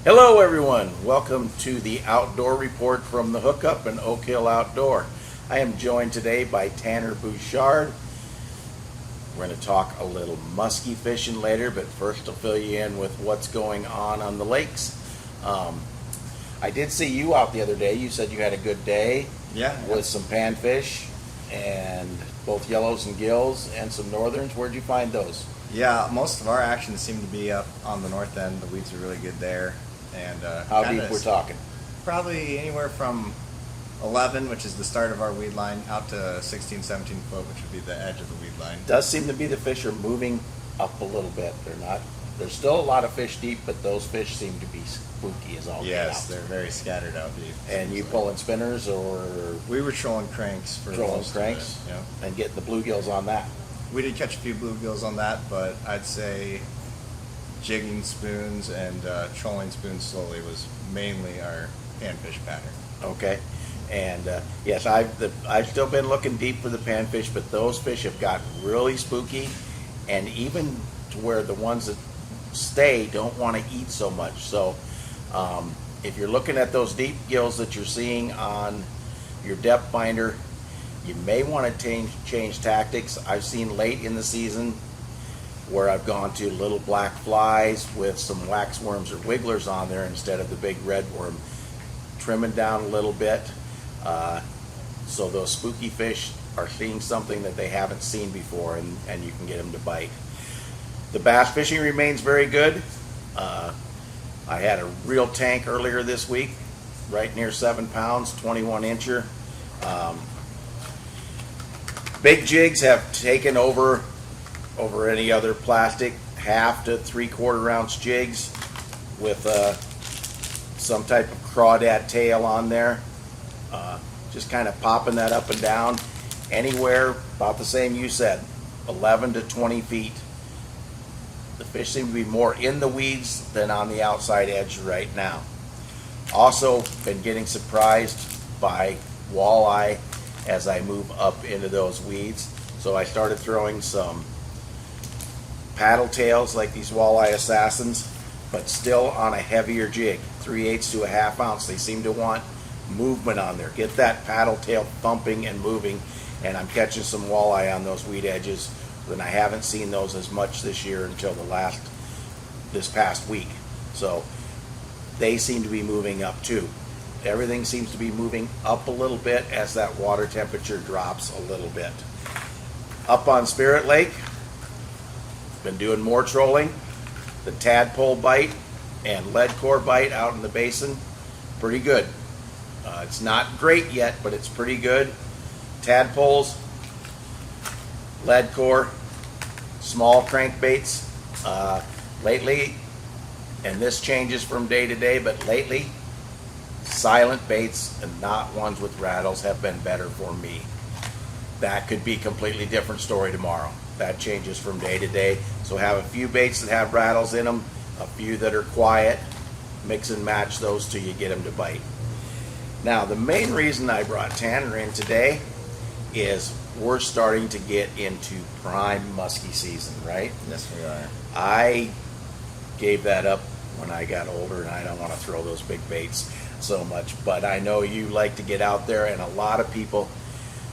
Hello everyone, welcome to the Outdoor Report from the Hookup and Oak Hill Outdoor. I am joined today by Tanner Bouchard. We're going to talk a little muskie fishing later, but first I'll fill you in with what's going on the lakes. I did see you out the other day. You said you had a good day. Yeah. With some panfish and both yellows and gills and some northerns. Where'd you find those? Yeah, most of our action seemed to be up on the north end. The weeds are really good there. And How deep we're talking? Probably anywhere from 11, which is the start of our weed line, out to 16, 17 foot, which would be the edge of the weed line. Does seem to be the fish are moving up a little bit. There's still a lot of fish deep, but those fish seem to be spooky as all get out. Yes, they're very scattered out deep. And you pulling spinners or We were trolling cranks for trolling most cranks? of it, yeah. And getting the bluegills on that? We did catch a few bluegills on that, but I'd say jigging spoons and trolling spoons slowly was mainly our panfish pattern. Okay. And yes, I've still been looking deep for the panfish, but those fish have got really spooky, and even to where the ones that stay don't want to eat so much. So if you're looking at those deep gills that you're seeing on your depth finder, you may want to change tactics. I've seen late in the season where I've gone to little black flies with some waxworms or wigglers on there instead of the big red worm, trimming down a little bit. So those spooky fish are seeing something that they haven't seen before, and you can get them to bite. The bass fishing remains very good. I had a real tank earlier this week, right near 7 pounds, 21 incher. Big jigs have taken over any other plastic 1/2 to 3/4 ounce jigs with some type of crawdad tail on there. Just kind of popping that up and down anywhere about the same you said, 11 to 20 feet. The fish seem to be more in the weeds than on the outside edge right now. Also been getting surprised by walleye as I move up into those weeds. So I started throwing some paddle tails like these walleye assassins, but still on a heavier jig, 3/8 to a 1/2 ounce. They seem to want movement on there. Get that paddle tail thumping and moving, and I'm catching some walleye on those weed edges. And I haven't seen those as much this year until this past week. So they seem to be moving up too. Everything seems to be moving up a little bit as that water temperature drops a little bit. Up on Spirit Lake, been doing more trolling. The tadpole bite and lead core bite out in the basin, pretty good. It's not great yet, but it's pretty good. Tadpoles, lead core, small crankbaits. Lately, and this changes from day to day, but lately, silent baits and not ones with rattles have been better for me. That could be a completely different story tomorrow. That changes from day to day. So have a few baits that have rattles in them, a few that are quiet. Mix and match those till you get them to bite. Now, the main reason I brought Tanner in today is we're starting to get into prime muskie season, right? Yes, we are. I gave that up when I got older, and I don't want to throw those big baits so much. But I know you like to get out there, and a lot of people.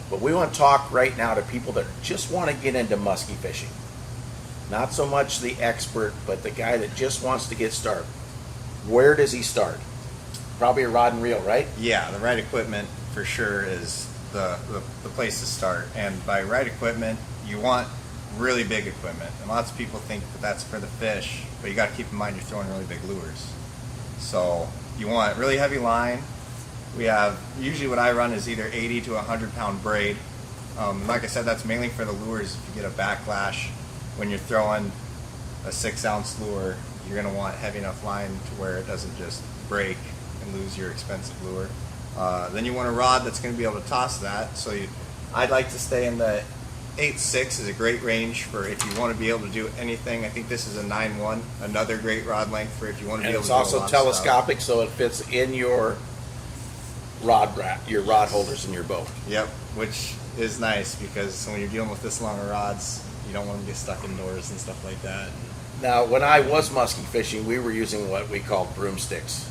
But we want to talk right now to people that just want to get into muskie fishing. Not so much the expert, but the guy that just wants to get started. Where does he start? Probably a rod and reel, right? Yeah, the right equipment for sure is the place to start. And by right equipment, you want really big equipment. And lots of people think that that's for the fish, but you got to keep in mind you're throwing really big lures. So you want really heavy line. We have, usually what I run is either 80 to 100 pound braid. Like I said, that's mainly for the lures. If you get a backlash when you're throwing a 6 ounce lure, you're going to want heavy enough line to where it doesn't just break and lose your expensive lure. Then you want a rod that's going to be able to toss that. So I'd like to stay in the 8.6 is a great range for if you want to be able to do anything. I think this is a 9.1, another great rod length for if you want to And be able it's to do a also lot of telescopic, so it fits in your rod holders in your boat. stuff. Yep, which is nice because when you're dealing with this long of rods, you don't want them to get stuck indoors and stuff like that. Now, when I was muskie fishing, we were using what we called broomsticks,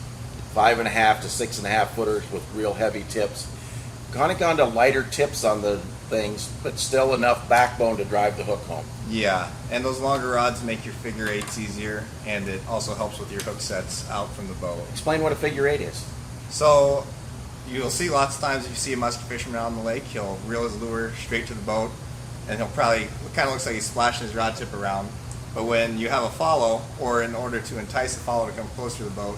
5.5 to 6.5 footers with real heavy tips. Kind of gone to lighter tips on the things, but still enough backbone to drive the hook home. Yeah, and those longer rods make your figure eights easier, and it also helps with your hook sets out from the boat. Explain what a figure eight is. So you'll see lots of times if you see a musky fisherman out on the lake, he'll reel his lure straight to the boat, and he'll probably, it kind of looks like he's splashing his rod tip around. But when you have a follow, or in order to entice the follow to come closer to the boat,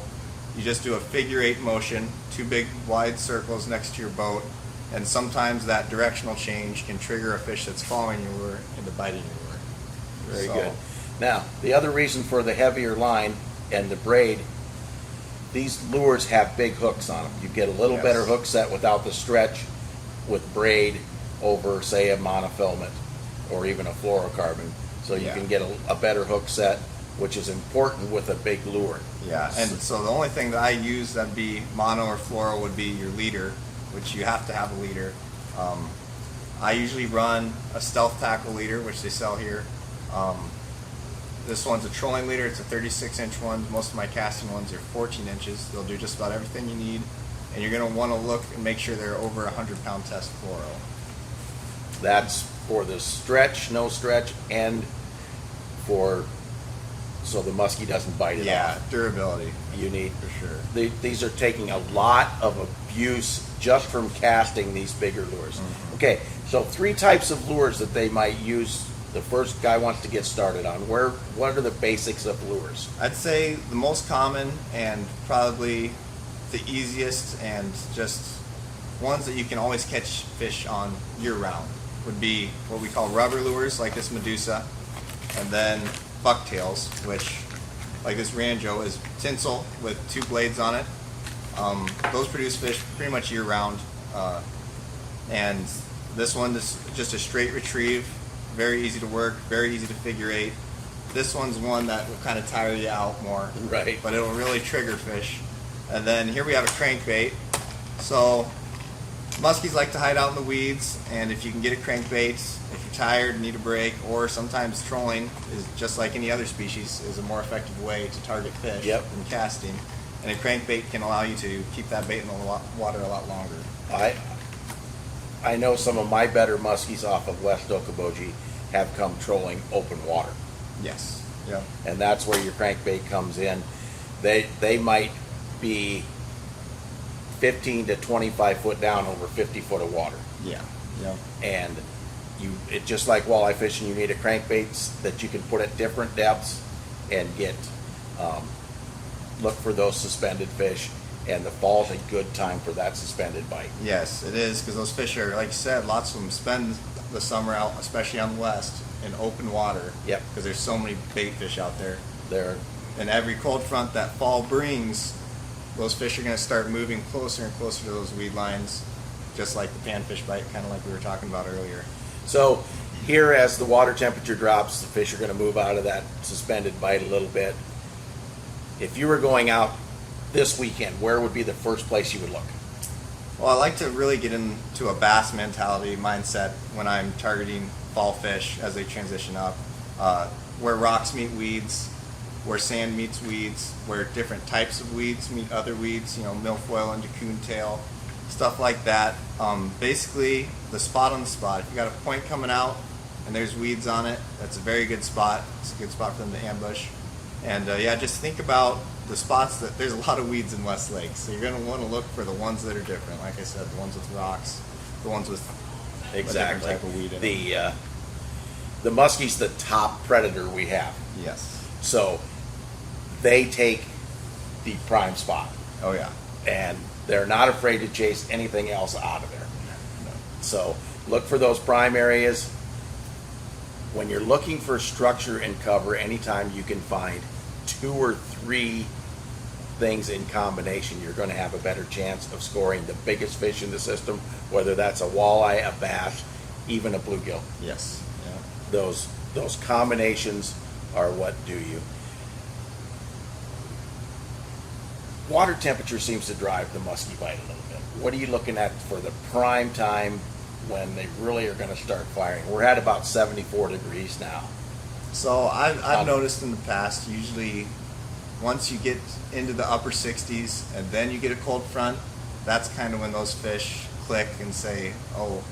you just do a figure eight motion, two big wide circles next to your boat, and sometimes that directional change can trigger a fish that's following your lure into biting your lure. Very good. Now, the other reason for the heavier line and the braid, these lures have big hooks on them. You get a little better hook set without the stretch with braid over, say, a monofilament or even a fluorocarbon. So you can get a better hook set, which is important with a big lure. Yeah, and so the only thing that I use that'd be mono or fluoro would be your leader, which you have to have a leader. I usually run a stealth tackle leader, which they sell here. This one's a trolling leader. It's a 36-inch one. Most of my casting ones are 14 inches. They'll do just about everything you need. And you're going to want to look and make sure they're over 100-pound test fluoro. That's for the stretch, no stretch, and for so the muskie doesn't bite it off. Yeah, durability. You need for sure. These are taking a lot of abuse just from casting these bigger lures. Mm-hmm. Okay, so 3 types of lures that they might use. The first guy wants to get started on. What are the basics of lures? I'd say the most common and probably the easiest and just ones that you can always catch fish on year-round would be what we call rubber lures, like this Medusa, and then bucktails, which, like this Ranjo, is tinsel with 2 blades on it. Those produce fish pretty much year-round, and this one is just a straight retrieve, very easy to work, very easy to figure eight. This one's one that will kind of tire you out more, Right. but it'll really trigger fish. And then here we have a crankbait. So muskies like to hide out in the weeds, and if you can get a crankbait, if you're tired and need a break, or sometimes trolling is just like any other species, is a more effective way to target fish than casting. And a crankbait can allow you to keep that bait in the water a lot longer. I know some of my better muskies off of West Okoboji have come trolling open water. Yes. Yep. And that's where your crankbait comes in. They might be 15 to 25 foot down over 50 foot of water. Yeah. Yep. And it just like walleye fishing, you need a crankbait that you can put at different depths and get look for those suspended fish. And the fall's a good time for that suspended bite. Yes, it is, because those fish are, like you said, lots of them spend the summer out, especially on the west, in open water. Yep. Because there's so many bait fish out there. They're And every cold front that fall brings, those fish are going to start moving closer and closer to those weed lines, just like the panfish bite, kind of like we were talking about earlier. So here, as the water temperature drops, the fish are going to move out of that suspended bite a little bit. If you were going out this weekend, where would be the first place you would look? Well, I like to really get into a bass mentality mindset when I'm targeting fall fish as they transition up, where rocks meet weeds, where sand meets weeds, where different types of weeds meet other weeds, milfoil and coontail, stuff like that. Basically, the spot on the spot. If you got a point coming out and there's weeds on it, that's a very good spot. It's a good spot for them to ambush. And just think about the spots that there's a lot of weeds in West Lake, so you're going to want to look for the ones that are different. Like I said, the ones with rocks, the ones with a different type of weed in them. The muskie's the top predator we have. Yes. So they take the prime spot. Oh yeah. And they're not afraid to chase anything else out of there. No. So look for those prime areas. When you're looking for structure and cover, anytime you can find 2 or 3 things in combination, you're going to have a better chance of scoring the biggest fish in the system, whether that's a walleye, a bass, even a bluegill. Yes. Yeah. Those combinations are what do you. Water temperature seems to drive the muskie bite a little bit. What are you looking at for the prime time when they really are going to start firing? We're at about 74 degrees now. So I've noticed in the past, usually once you get into the upper 60s and then you get a cold front, that's kind of when those fish click and say, oh,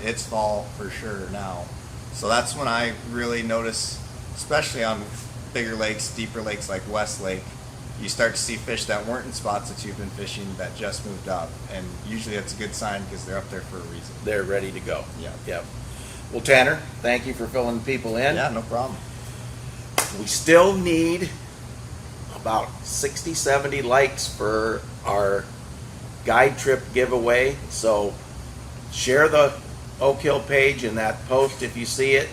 it's fall for sure now. So that's when I really notice, especially on bigger lakes, deeper lakes like West Lake, you start to see fish that weren't in spots that you've been fishing that just moved up. And usually that's a good sign because they're up there for a reason. They're ready to go. Yeah. Yep. Well, Tanner, thank you for filling people in. Yeah, no problem. We still need about 60, 70 likes for our guide trip giveaway. So share the Oak Hill page in that post if you see it.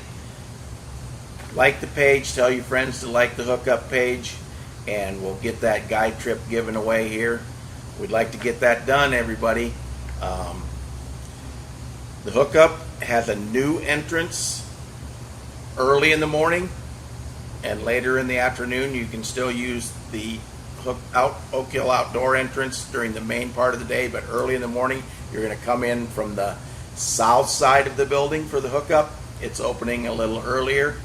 Like the page, tell your friends to like the hookup page, and we'll get that guide trip given away here. We'd like to get that done, everybody. The hookup has a new entrance early in the morning, and later in the afternoon you can still use the Oak Hill outdoor entrance during the main part of the day, but early in the morning you're going to come in from the south side of the building for the hookup. It's opening a little earlier.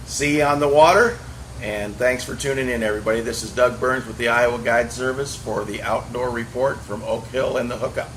See you on the water, and thanks for tuning in, everybody. This is Doug Burns with the Iowa Guide Service for the Outdoor Report from Oak Hill and the Hookup.